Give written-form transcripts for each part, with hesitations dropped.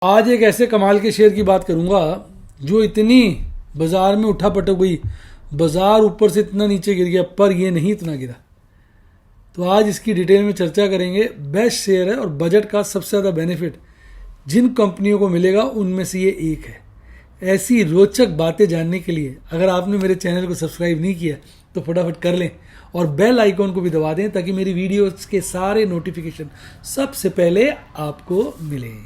आज एक ऐसे कमाल के शेयर की बात करूंगा जो इतनी बाजार में उठा पटक हुई, बाजार ऊपर से इतना नीचे गिर गया पर ये नहीं इतना गिरा। तो आज इसकी डिटेल में चर्चा करेंगे। बेस्ट शेयर है और बजट का सबसे ज़्यादा बेनिफिट जिन कंपनियों को मिलेगा उनमें से ये एक है। ऐसी रोचक बातें जानने के लिए अगर आपने मेरे चैनल को सब्सक्राइब नहीं किया तो फटाफट कर लें और बेल आइकॉन को भी दबा दें ताकि मेरी वीडियोस के सारे नोटिफिकेशन सबसे पहले आपको मिलें।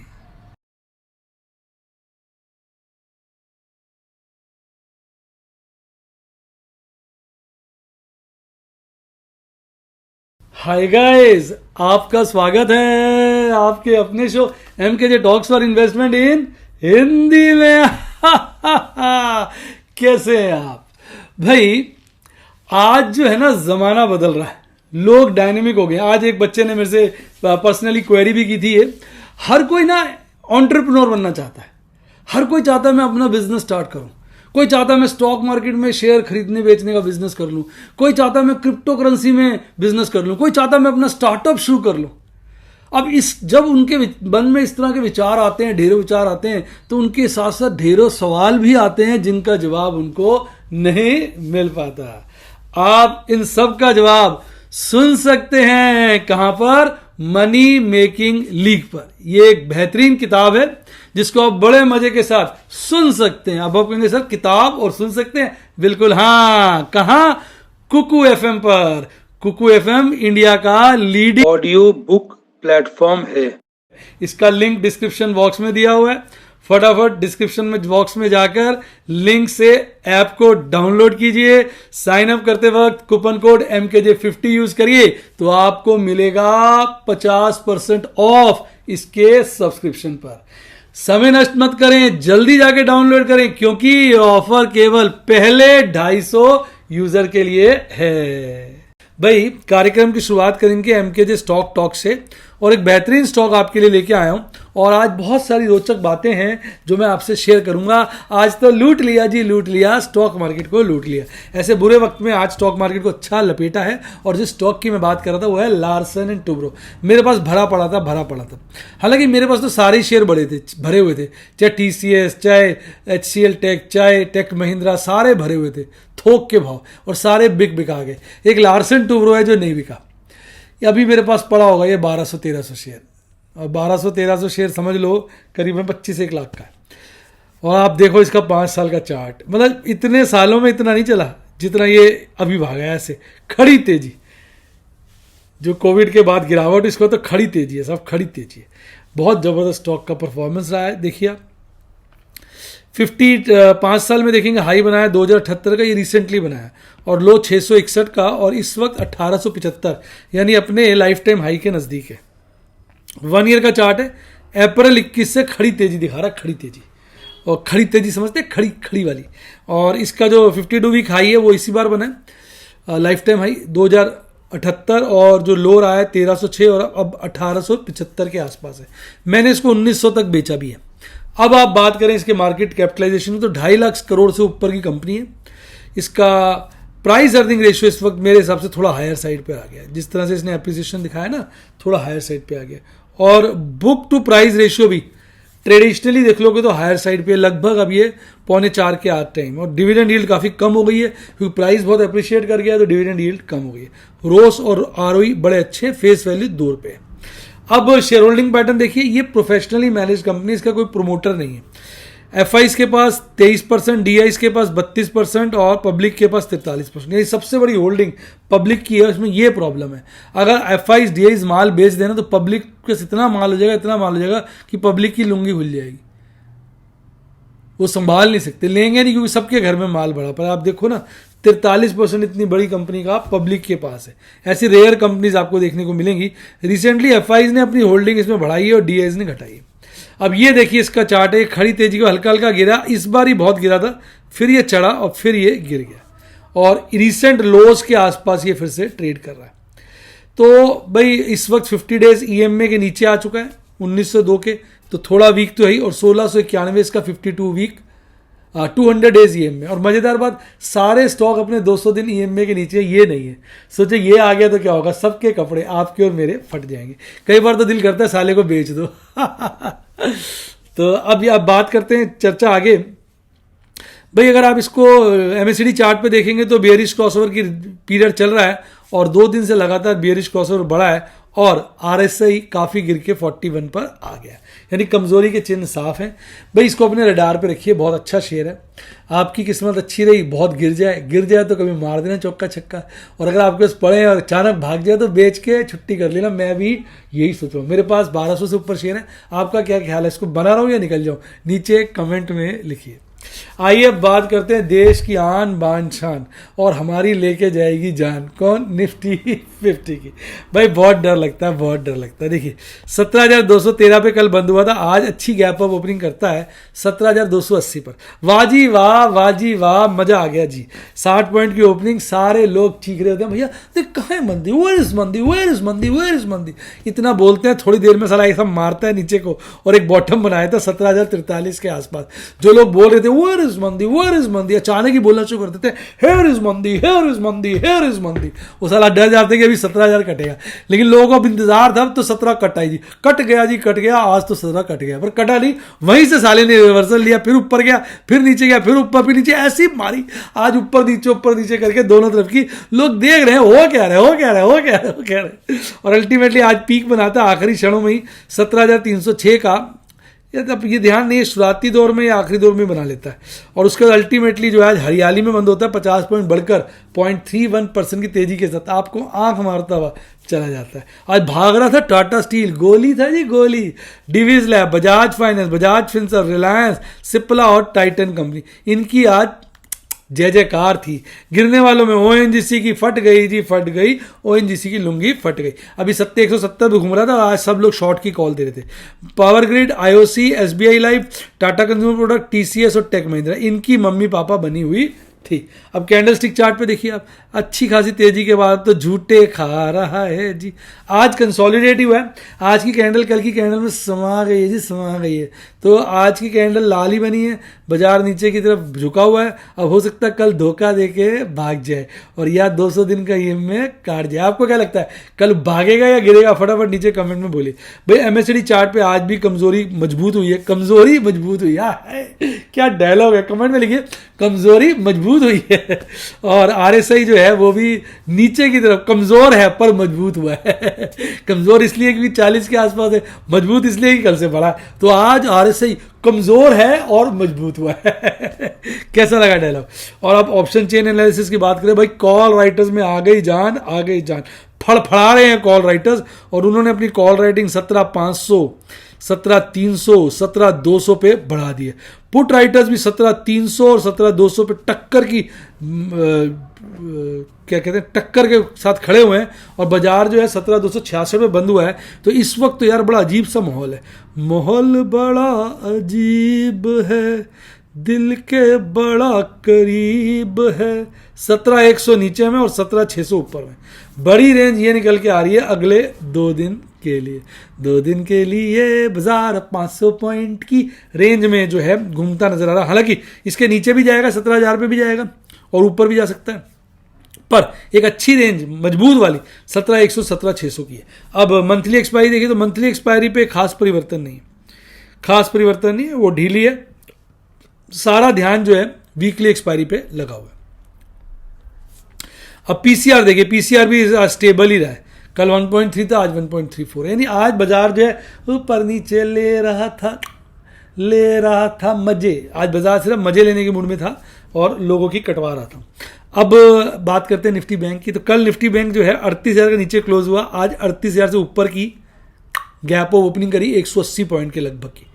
हाय गाइस, आपका स्वागत है आपके अपने show MKJ talks for investment इन हिंदी में। कैसे हैं आप भाई? आज जो है ना जमाना बदल रहा है, लोग डायनेमिक हो गए। आज एक बच्चे ने मेरे से पर्सनली क्वेरी भी की थी। हर कोई ना एंटरप्रेन्योर बनना चाहता है, हर कोई चाहता है मैं अपना बिजनेस स्टार्ट करूं। कोई चाहता है मैं स्टॉक मार्केट में शेयर खरीदने बेचने का बिजनेस कर लूं, कोई चाहता है मैं क्रिप्टो करेंसी में बिजनेस कर लूं, कोई चाहता है मैं अपना स्टार्टअप शुरू कर लूं। अब जब उनके मन में इस तरह के विचार आते हैं, ढेरों विचार आते हैं, तो उनके साथ साथ ढेरों सवाल भी आते हैं जिनका जवाब उनको नहीं मिल पाता। आप इन सब का जवाब सुन सकते हैं कहां पर? मनी मेकिंग लीग पर। यह एक बेहतरीन किताब है जिसको आप बड़े मजे के साथ सुन सकते हैं। अब आप कहेंगे सर किताब और सुन सकते हैं? बिल्कुल हाँ। कहां? कुकू FM पर। कुकू FM इंडिया का लीडिंग ऑडियो बुक प्लेटफॉर्म है। इसका लिंक डिस्क्रिप्शन बॉक्स में दिया हुआ है। फटाफट डिस्क्रिप्शन में बॉक्स में जाकर लिंक से ऐप को डाउनलोड कीजिए। साइन अप करते वक्त कूपन कोड MKJ50 यूज करिए तो आपको मिलेगा 50% ऑफ इसके सब्सक्रिप्शन पर। समय नष्ट मत करें, जल्दी जाके डाउनलोड करें क्योंकि ये ऑफर केवल पहले 250 यूजर के लिए है। भाई, कार्यक्रम की शुरुआत करेंगे MKJ स्टॉक टॉक से और एक बेहतरीन स्टॉक आपके लिए लेके आया हूं। और आज बहुत सारी रोचक बातें हैं जो मैं आपसे शेयर करूंगा। आज तो लूट लिया जी, लूट लिया, स्टॉक मार्केट को लूट लिया। ऐसे बुरे वक्त में आज स्टॉक मार्केट को अच्छा लपेटा है। और जिस स्टॉक की मैं बात कर रहा था वो है लार्सन एंड टुब्रो। मेरे पास भरा पड़ा था। हालांकि मेरे पास तो सारे शेयर भरे हुए थे, चाहे TCS, चाहे HCL टेक, चाहे टेक महिंद्रा, सारे भरे हुए थे थोक के भाव और सारे बिका गए। एक लार्सन टुब्रो है जो नहीं बिका। अभी मेरे पास पड़ा होगा ये 1200-1300 शेयर। और 1200-1300 शेयर समझ लो करीबन 25-1 लाख का है। और आप देखो इसका 5 साल का चार्ट, मतलब इतने सालों में इतना नहीं चला जितना ये अभी भागा है। ऐसे खड़ी तेजी, जो कोविड के बाद गिरावट, इसको तो खड़ी तेजी है, सब खड़ी तेजी है। बहुत ज़बरदस्त स्टॉक का परफॉर्मेंस रहा है। देखिए आप 5 साल में देखेंगे हाई बनाया 2078 का, ये रिसेंटली बनाया, और लो 661 का, और इस वक्त 1875, यानी अपने लाइफ टाइम हाई के नज़दीक है। 1 ईयर का चार्ट है, अप्रैल 21 से खड़ी तेजी दिखा रहा है, खड़ी तेजी। और खड़ी तेजी समझते हैं, खड़ी खड़ी वाली। और इसका जो 52 वीक हाई है वो इसी बार बना है, लाइफ टाइम हाई 2078, और जो लो रहा है 1306 और अब 1875 के आसपास है। मैंने इसको 1900 तक बेचा भी है। अब आप बात करें इसके मार्केट कैपिटलाइजेशन तो 2.5 लाख करोड़ से ऊपर की कंपनी है। इसका प्राइस अर्निंग रेशियो इस वक्त मेरे हिसाब से थोड़ा हायर साइड पे आ गया, जिस तरह से इसने एप्रिसिएशन दिखाया ना, थोड़ा हायर साइड पे आ गया। और बुक टू प्राइस रेशियो भी ट्रेडिशनली देख लोगे तो हायर साइड पे, लगभग अब ये 3.25 के आठ टाइम। और डिविडेंड यील्ड काफ़ी कम हो गई है क्योंकि प्राइस बहुत अप्रिशिएट कर गया, तो डिविडेंड यील्ड कम हो गई है। रोस और ROE बड़े अच्छे, फेस वैल्यू 2 रुपये। अब शेयर होल्डिंग पैटर्न देखिए, ये प्रोफेशनली मैनेज कंपनी, इसका कोई प्रोमोटर नहीं है। FIs के पास 23%, DIs के पास 32% और पब्लिक के पास 43%। ये सबसे बड़ी होल्डिंग पब्लिक की है। इसमें ये प्रॉब्लम है, अगर FIs DIs माल बेच देना तो पब्लिक के इतना माल हो जाएगा, इतना माल हो जाएगा कि पब्लिक की लुंगी खुल जाएगी। वो संभाल नहीं सकते, लेंगे नहीं क्योंकि सबके घर में माल भरा पड़ा। आप देखो ना 43% इतनी बड़ी कंपनी का पब्लिक के पास है। ऐसी रेयर कंपनीज आपको देखने को मिलेंगी। रिसेंटली FIs ने अपनी होल्डिंग इसमें बढ़ाई है और DIs ने घटाई है। अब ये देखिए इसका चार्ट है, खड़ी तेजी को हल्का हल्का गिरा, इस बार ही बहुत गिरा था, फिर ये चढ़ा और फिर ये गिर गया और रिसेंट लोज के आसपास ये फिर से ट्रेड कर रहा है। तो भाई इस वक्त 50 डेज EMA के नीचे आ चुका है 1902 के, तो थोड़ा वीक तो है ही। और 1691 इसका 52 वीक 200 डेज EMA। और मजेदार बात, सारे स्टॉक अपने 200 दिन EMA के नीचे, ये नहीं है। सोचे ये आ गया तो क्या होगा, सबके कपड़े आपके और मेरे फट जाएंगे। कई बार तो दिल करता है साले को बेच दो। तो अब बात करते हैं, चर्चा आगे। भाई अगर आप इसको MACD चार्ट पे देखेंगे तो बेयरिश क्रॉसओवर की पीरियड चल रहा है और 2 दिन से लगातार बेयरिश क्रॉसओवर बढ़ा है और RSI काफ़ी गिर के 41 पर आ गया, यानी कमजोरी के चिन्ह साफ हैं। भाई इसको अपने रडार पे रखिए, बहुत अच्छा शेयर है। आपकी किस्मत अच्छी रही, बहुत गिर जाए तो कभी मार देना चौका छक्का, और अगर आपके पास पड़े और अचानक भाग जाए तो बेच के छुट्टी कर लेना। मैं भी यही सोच रहा हूँ। मेरे पास 1200 से ऊपर शेयर है। आपका क्या ख्याल है, इसको बना रहा हूँ या निकल जाऊँ? नीचे कमेंट में लिखिए। आइए अब बात करते हैं देश की आन बान शान और हमारी लेके जाएगी जान, कौन? निफ्टी 50 की। भाई बहुत डर लगता है, बहुत डर लगता है। देखिए 17,213 पे कल बंद हुआ था, आज अच्छी गैप अप ओपनिंग करता है 17,280 पर। वाह जी वाह, वाह जी वाह, मजा आ गया जी। 60 पॉइंट की ओपनिंग, सारे लोग चीख रहे होते हैं भैया देख कहाँ है मंदी, वेयर इज मंदी, वेयर इज मंदी, वेयर इज मंदी, इतना बोलते हैं, थोड़ी देर में साला ऐसा मारता है नीचे को और एक बॉटम बनाया था 17,043 के आसपास। जो लोग बोल रहे थे वेयर इज मंदी, वेयर इज मंदी, अचानक ही बोलना शुरू कर देते हैं हेयर इज मंदी, हेयर इज मंदी, हेयर इज मंदी। वो साला डर जाते कि अभी 17,000 कटेगा, लेकिन लोगों को अब इंतजार था, तो 17 कटा ही जी, कट गया जी, कट गया। आज तो 17 कट गया, पर कटा नहीं, वहीं से साले ने रिवर्सल लिया, फिर ऊपर गया, फिर नीचे गया, फिर ऊपर, फिर नीचे, ऐसी मारी आज ऊपर नीचे करके दोनों तरफ की लोग देख रहे हैं हो क्या रहे, हो क्या रहे, हो क्या रहे, हो क्या रहे। और अल्टीमेटली आज पीक बनाता आखिरी क्षणों में ही 17,306 का। अब ये ध्यान नहीं है शुरुआती दौर में या आखिरी दौर में बना लेता है, और उसके बाद अल्टीमेटली जो है आज हरियाली में बंद होता है 50 पॉइंट बढ़कर 0.31% की तेजी के साथ आपको आंख मारता हुआ चला जाता है। आज भाग रहा था टाटा स्टील, गोली था जी गोली, Divi's Lab, Bajaj Finance, Bajaj Finserv, Reliance, Cipla और टाइटन कंपनी, इनकी आज जय जयकार थी। गिरने वालों में ONGC की फट गई जी, फट गई, ONGC की लुंगी फट गई। अभी 170 पे घूम रहा था, आज सब लोग शॉर्ट की कॉल दे रहे थे। Power grid, IOC, SBI life, Tata consumer product, TCS और टेक महिंद्रा, इनकी मम्मी पापा बनी हुई थी। अब कैंडल स्टिक चार्ट पे देखिए आप, अच्छी खासी तेजी के बाद तो झूठे खा रहा है जी। आज कंसोलिडेटिव है, आज की कैंडल कल की कैंडल में समा गई है जी, समा गई है। तो आज की कैंडल लाल ही बनी है, बाजार नीचे की तरफ झुका हुआ है। अब हो सकता है कल धोखा देके भाग जाए और या 200 दिन का EMA में काट जाए। आपको क्या लगता है कल भागेगा या गिरेगा? फटाफट नीचे कमेंट में बोलिए। भाई MACD चार्ट पे आज भी कमजोरी मजबूत हुई है, कमजोरी मजबूत हुई है। क्या डायलॉग है, कमेंट में लिखिए, कमजोरी मजबूत हुई है। और RSI जो है वो भी नीचे की तरफ कमजोर है पर मजबूत हुआ है। कमजोर इसलिए क्योंकि 40 के आसपास है, मजबूत इसलिए कि कल से बढ़ा। तो आज RSI कमजोर है और मजबूत हुआ है। कैसा लगा डायलॉग? और अब ऑप्शन चेन एनालिसिस की बात करें, भाई कॉल राइटर्स में आ गई जान, आ गई जान, फड़फड़ा रहे हैं कॉल राइटर्स, और उन्होंने अपनी कॉल राइटिंग 17,500, 17,300, 17,200 पे बढ़ा दी है। पुट राइटर्स भी 17,300 और 17,200 पे टक्कर की क्या कहते हैं, टक्कर के साथ खड़े हुए हैं, और बाजार जो है 17,266 पे बंद हुआ है। तो इस वक्त तो यार बड़ा अजीब सा माहौल है, माहौल बड़ा अजीब है, दिल के बड़ा करीब है। 17,100 नीचे में और 17,600 ऊपर में। बड़ी रेंज ये निकल के आ रही है अगले 2 दिन के लिए। 2 दिन के लिए बाजार 500 पॉइंट की रेंज में जो है घूमता नजर आ रहा है। हालांकि इसके नीचे भी जाएगा, 17,000 पे भी जाएगा और ऊपर भी जा सकता है, पर एक अच्छी रेंज मजबूत वाली 17,100, 17,600 की है। अब मंथली एक्सपायरी देखिए तो मंथली एक्सपायरी पे खास परिवर्तन नहीं है, खास परिवर्तन नहीं है, वो ढीली है। सारा ध्यान जो है वीकली एक्सपायरी पे लगा हुआ है। अब PCR देखिए, PCR भी स्टेबल ही रहा है। कल 1.3 था, आज 1.34, यानी आज बाजार जो है ऊपर नीचे ले रहा था मजे। आज बाजार सिर्फ मजे लेने के मूड में था और लोगों की कटवा रहा था। अब बात करते हैं निफ्टी बैंक की। तो कल निफ्टी बैंक जो है 38,000 के नीचे क्लोज हुआ, आज 38,000 से ऊपर की गैप ऑफ ओपनिंग करी 180 पॉइंट के लगभग की,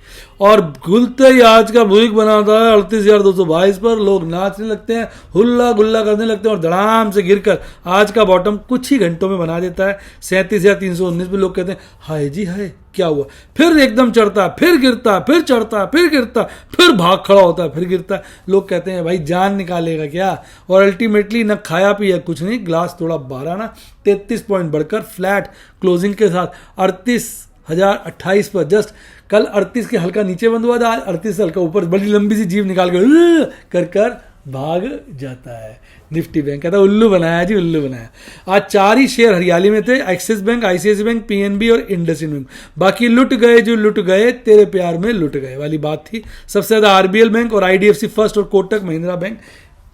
और खुलते ही आज का भूख बनाता है 38,222 पर। लोग नाचने लगते हैं, हुल्ला गुल्ला करने लगते हैं, और धड़ाम से गिरकर आज का बॉटम कुछ ही घंटों में बना देता है 37,319 पे। लोग कहते हैं हाय जी हाय क्या हुआ, फिर एकदम चढ़ता है, फिर गिरता है, फिर चढ़ता है, फिर गिरता है, फिर भाग खड़ा होता है, फिर गिरता है। लोग कहते हैं भाई जान निकालेगा क्या, और अल्टीमेटली न खाया पिया कुछ नहीं, ग्लास थोड़ा 12 ना 33 पॉइंट बढ़कर फ्लैट क्लोजिंग के साथ 38,028 पर जस्ट। कल 38 के हल्का नीचे बंद हुआ था, आज 38 से हल्का ऊपर, बड़ी लंबी सी जीव निकाल कर भाग जाता है। निफ्टी बैंक कहता है उल्लू बनाया जी, उल्लू बनाया। आज 4 ही शेयर हरियाली में थे, Axis Bank, ICICI Bank, PNB और इंडसइंड बैंक। बाकी लुट गए जो लुट गए, तेरे प्यार में लुट गए वाली बात थी। सबसे ज्यादा आरबीएल बैंक और आईडीएफसी फर्स्ट और कोटक महिंद्रा बैंक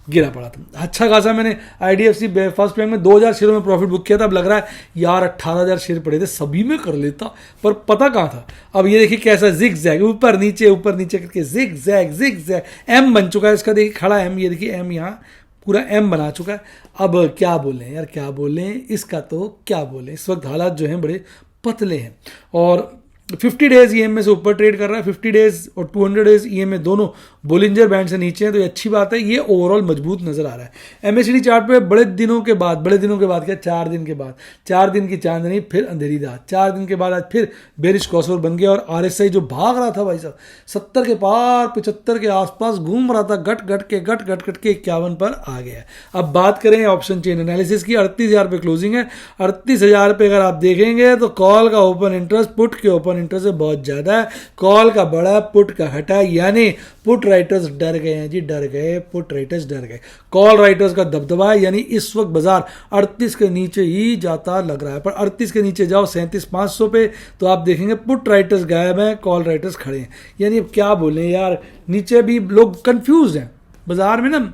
गिरा पड़ा था। अच्छा खासा मैंने आईडीएफसी फर्स्ट बैंक में 2000 शेयरों में प्रॉफिट बुक किया था। अब लग रहा है यार 18,000 शेयर पड़े थे, सभी में कर लेता, पर पता कहाँ था। अब ये देखिए कैसा जिग जैग, ऊपर नीचे करके जिग जैग एम बन चुका है इसका। देखिए खड़ा एम, ये देखिए एम, यहाँ पूरा एम बना चुका है। अब क्या बोलें यार, क्या बोलें इसका, तो क्या बोलें। इस वक्त हालात जो हैं बड़े पतले हैं और 50 डेज ईएमए से ऊपर ट्रेड कर रहा है। 50 डेज और 200 डेज ईएमए दोनों बोलिंजर बैंड से नीचे हैं, तो ये अच्छी बात है। ये ओवरऑल मजबूत नजर आ रहा है। एमएससीडी चार्ट पे बड़े दिनों के बाद क्या, 4 दिन के बाद, 4 दिन की चांदनी फिर अंधेरी रात, 4 दिन के बाद आज फिर बेरिश क्रॉसओवर बन गया। और आरएसआई जो भाग रहा था भाई साहब 70 के पार 75 के आसपास घूम रहा था, गट गट के 51 पर आ गया। अब बात करें ऑप्शन चेन एनालिसिस की, 38,000 पे क्लोजिंग है। 38,000 पे अगर आप देखेंगे तो कॉल का ओपन इंटरेस्ट पुट के ओपन इंटरेस्ट से बहुत ज्यादा है। कॉल का बड़ा, पुट का हटा, यानी पुट राइटर्स डर गए हैं जी, डर गए, पुट राइटर्स डर गए। कॉल राइटर्स का दबदबा है, यानी इस वक्त बाजार 38 के नीचे ही जाता लग रहा है। पर 38 के नीचे जाओ 37,500 पे तो आप देखेंगे पुट राइटर्स गायब हैं, कॉल राइटर्स खड़े हैं। यानी अब क्या बोलें यार, नीचे भी लोग कंफ्यूज हैं बाजार में ना,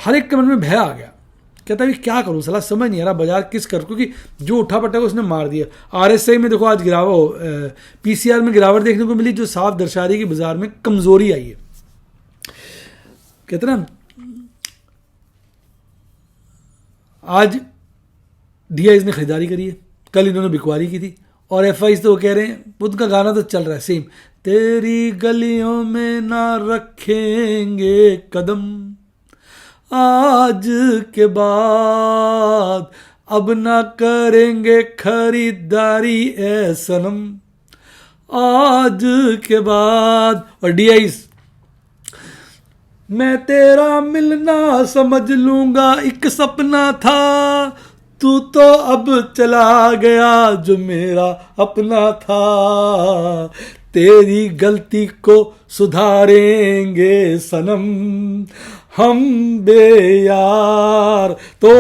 हर एक के मन में भय आ गया। कहता है क्या करूं, सलाह समझ नहीं आ रहा बाजार किस कर, क्योंकि जो उठा पटा उसने मार दिया। आरएसआई में देखो आज पीसीआर में गिरावट देखने को मिली, जो साफ दर्शा रही है कि बाजार में कमजोरी आई है। कहते ना आज डीआईज ने खरीदारी करी है, कल इन्होंने बिकवारी की थी, और एफआईज तो वो कह रहे हैं, उनका गाना तो चल रहा है सेम, तेरी गलियों में ना रखेंगे कदम, आज के बाद अब ना करेंगे खरीदारी ए सनम, आज के बाद। और डीआईस, मैं तेरा मिलना समझ लूंगा एक सपना था, तू तो अब चला गया जो मेरा अपना था, तेरी गलती को सुधारेंगे सनम हम बेयार। तो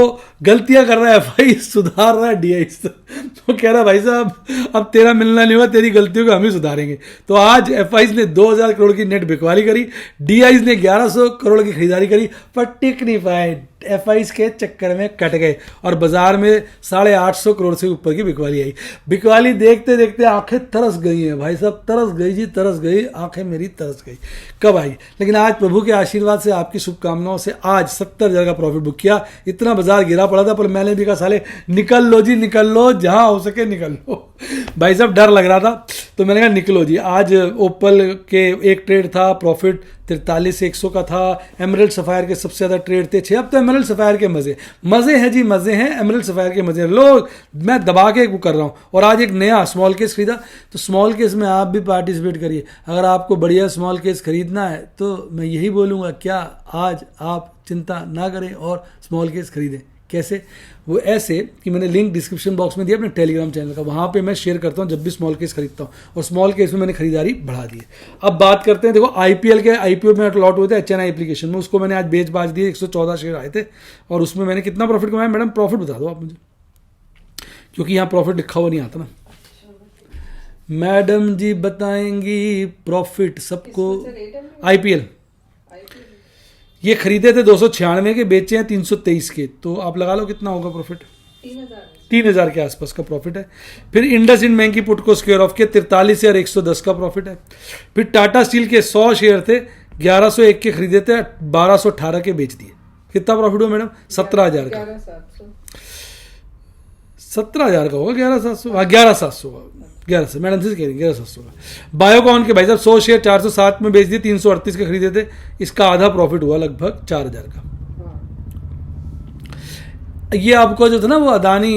गलतियां कर रहा है भाई, सुधार रहा है डीआईस। तो कह रहा है भाई साहब अब तेरा मिलना नहीं हुआ, तेरी गलतियों को हम ही सुधारेंगे। तो आज एफआईज ने 2000 करोड़ की नेट बिकवारी करी, डीआईज ने 1100 करोड़ की खरीदारी करी, पर टिक नहीं पाए, एफआईज के चक्कर में कट गए और बाजार में 850 करोड़ से ऊपर की बिकवाली आई। बिकवाली देखते देखते आंखें तरस गई हैं भाई साहब, तरस गई जी, तरस गई, आंखें मेरी तरस गई। कब आई? लेकिन आज प्रभु के आशीर्वाद से, आपकी शुभकामनाओं से आज 70,000 का प्रॉफिट बुक किया। इतना बाजार गिरा पड़ा था, पर मैंने भी कहा साले निकल लो जी, निकल लो, जहां हो सके निकल लो। भाई साहब डर लग रहा था, तो मैंने कहा निकलो जी। आज ओपल के एक ट्रेड था, प्रॉफिट 43,100 का था। एमरल्ड सफायर के सबसे ज्यादा ट्रेड थे 6। अब तो एमरल्ड सफायर के मजे हैं जी, मजे हैं, एमरल्ड सफायर के मजे। लोग मैं दबा के कर रहा हूँ। और आज एक नया स्मॉल केस खरीदा, तो स्मॉल केस में आप भी पार्टिसिपेट करिए। अगर आपको बढ़िया स्मॉल केस खरीदना है तो मैं यही बोलूँगा, क्या आज आप चिंता ना करें और स्मॉल केस खरीदें। कैसे? वो ऐसे कि मैंने लिंक डिस्क्रिप्शन बॉक्स में दिया अपने टेलीग्राम चैनल का, वहाँ पे मैं शेयर करता हूँ जब भी स्मॉल केस खरीदता हूँ, और स्मॉल केस में मैंने खरीदारी बढ़ा दी है। अब बात करते हैं, देखो आईपीएल के आईपीओ में लॉट हुए थे एचएनआई एप्लीकेशन में, उसको मैंने आज बेच बाज दिए। 114 शेयर आए थे और उसमें मैंने कितना प्रॉफिट कमाया? मैडम प्रॉफिट बता दो आप मुझे, क्योंकि यहाँ प्रॉफिट लिखा हुआ नहीं आता ना। मैडम जी बताएंगी प्रॉफिट सबको। आईपीएल ये खरीदे थे 296 के, बेचे हैं 323 के, तो आप लगा लो कितना होगा प्रॉफिट? 3,000 के आसपास का प्रॉफिट है। फिर इंडसइंड बैंक की पुट को स्क्वायर ऑफ के 43 और 110 का प्रॉफिट है। फिर टाटा स्टील के 100 शेयर थे, 1101 के खरीदे थे, 1218 के बेच दिए। कितना प्रॉफिट हुआ मैडम? 17,000 का। 17,000 का होगा, 11,700, 11,700 का, 1100 मैडम से कह रही 11,700 का। बायोकॉन के भाई साहब 100 शेयर 407 में बेच दिए, 338 के खरीदे थे, इसका आधा प्रॉफिट हुआ लगभग 4,000 का। ये आपको जो था ना वो अदानी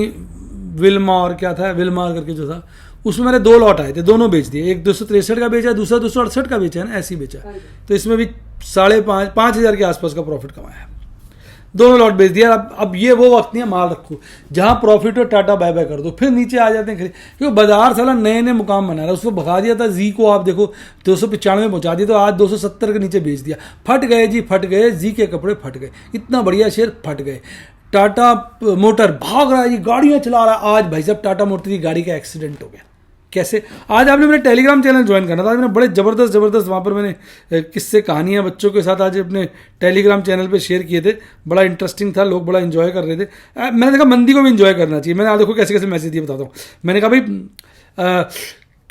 विलमार, क्या था विलमार करके जो था, उसमें मेरे 2 लॉट आए थे, दोनों बेच दिए। एक 263 का बेचा, दूसरा 268 का बेचा है ना, ऐसे ही बेचा। तो इसमें भी 5,500 के आसपास का प्रॉफिट कमाया। दोनों लॉट बेच दिया। अब ये वो वक्त नहीं है माल रखो, जहां प्रॉफिट हो टाटा बाय बाय कर दो, फिर नीचे आ जाते हैं क्योंकि बाजार साला नए नए मुकाम बना रहा है। उसको भगा दिया था जी को, आप देखो 295 पहुंचा दिया, तो आज 270 के नीचे बेच दिया। फट गए जी, फट गए जी के कपड़े फट गए, इतना बढ़िया शेयर फट गए। टाटा मोटर भाग रहा है जी, गाड़ियां चला रहा है। आज भाई साहब टाटा मोटर की गाड़ी का एक्सीडेंट हो गया। कैसे? आज आपने मेरे टेलीग्राम चैनल ज्वाइन करना था। आज मैंने बड़े ज़बरदस्त वहाँ पर मैंने किस्से कहानियाँ बच्चों के साथ आज अपने टेलीग्राम चैनल पे शेयर किए थे। बड़ा इंटरेस्टिंग था, लोग बड़ा इन्जॉय कर रहे थे। मैंने देखा मंदी को भी इन्जॉय करना चाहिए। मैंने देखो कैसे कैसे मैसेज दिए बताता हूँ। मैंने कहा भाई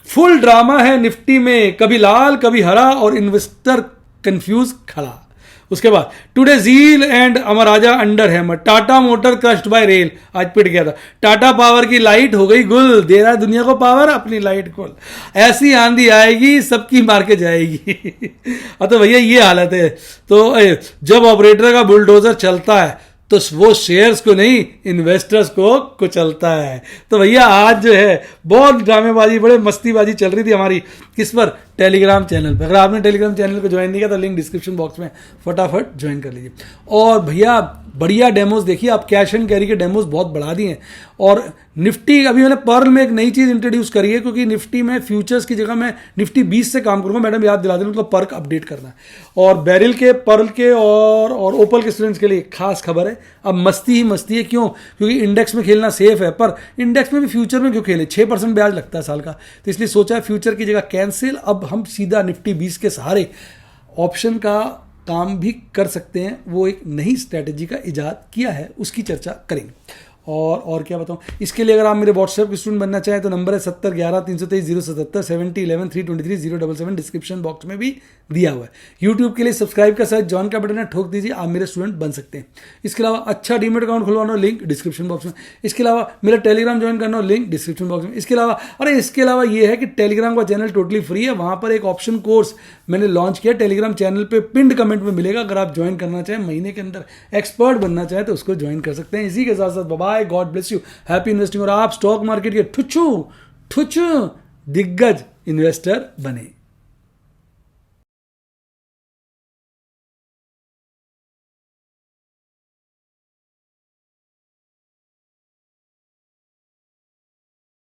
फुल ड्रामा है निफ्टी में, कभी लाल कभी हरा और इन्वेस्टर कंफ्यूज खड़ा। उसके बाद today zeal and Amaraja under hammer, Tata motor crushed bye rail, आज पिट गया था। टाटा पावर की लाइट हो गई गुल, दे रहा है दुनिया को पावर, अपनी लाइट खोल। ऐसी आंधी आएगी सबकी मार के जाएगी। तो भैया ये हालत है। तो जब ऑपरेटर का बुलडोजर चलता है तो वो शेयर्स को नहीं, इन्वेस्टर्स को कुचलता है। तो भैया आज जो है बहुत ड्रामेबाजी, बड़े मस्तीबाजी चल रही थी हमारी, किस पर? टेलीग्राम चैनल पर। अगर आपने टेलीग्राम चैनल को ज्वाइन नहीं किया तो लिंक डिस्क्रिप्शन बॉक्स में फटाफट ज्वाइन कर लीजिए। और भैया बढ़िया डेमोज देखिए आप, कैश एंड कैरी के डेमोज बहुत बढ़ा दिए हैं। और निफ्टी अभी मैंने पर्ल में एक नई चीज़ इंट्रोड्यूस करी है, क्योंकि निफ्टी में फ्यूचर्स की जगह मैं निफ्टी 20 से काम करूंगा। मैडम याद दिला दें, मतलब पर्क अपडेट करना है। और बैरिल के, पर्ल के और ओपल के स्टूडेंट्स के लिए खास खबर है, अब मस्ती ही मस्ती है। क्यों? क्योंकि इंडेक्स में खेलना सेफ है, पर इंडेक्स में भी फ्यूचर में क्यों खेले? 6% ब्याज लगता है साल का, तो इसलिए सोचा है फ्यूचर की जगह कैंसिल, अब हम सीधा निफ्टी 20 के सहारे ऑप्शन का काम भी कर सकते हैं। वो एक नई स्ट्रैटेजी का इजाद किया है, उसकी चर्चा करेंगे। और क्या बताऊं, इसके लिए अगर आप मेरे व्हाट्सएप के स्टूडेंट बनना चाहें तो नंबर है 7011-323-077 7011-323-077, डिस्क्रिप्शन बॉक्स में भी दिया हुआ है। यूट्यूब के लिए सब्सक्राइब का साथ जॉइन का बटन है, ठोक दीजिए, आप मेरे स्टूडेंट बन सकते हैं। इसके अलावा अच्छा डीमेट अकाउंट खुलवाना हो, लिंक डिस्क्रिप्शन बॉक्स में। इसके अलावा मेरा टेलीग्राम ज्वाइन करना हो, लिंक डिस्क्रिप्शन बॉक्स में। इसके अलावा ये है कि टेलीग्राम का चैनल टोटली फ्री है, वहां पर एक ऑप्शन कोर्स मैंने लॉन्च किया टेलीग्राम चैनल पे, पिंड कमेंट में मिलेगा। अगर आप ज्वाइन करना चाहें, महीने के अंदर एक्सपर्ट बनना चाहें तो उसको ज्वाइन कर सकते हैं। इसी के साथ साथ bye, God bless you, happy investing. और आप स्टॉक मार्केट के ठुच्चू दिग्गज इन्वेस्टर बने।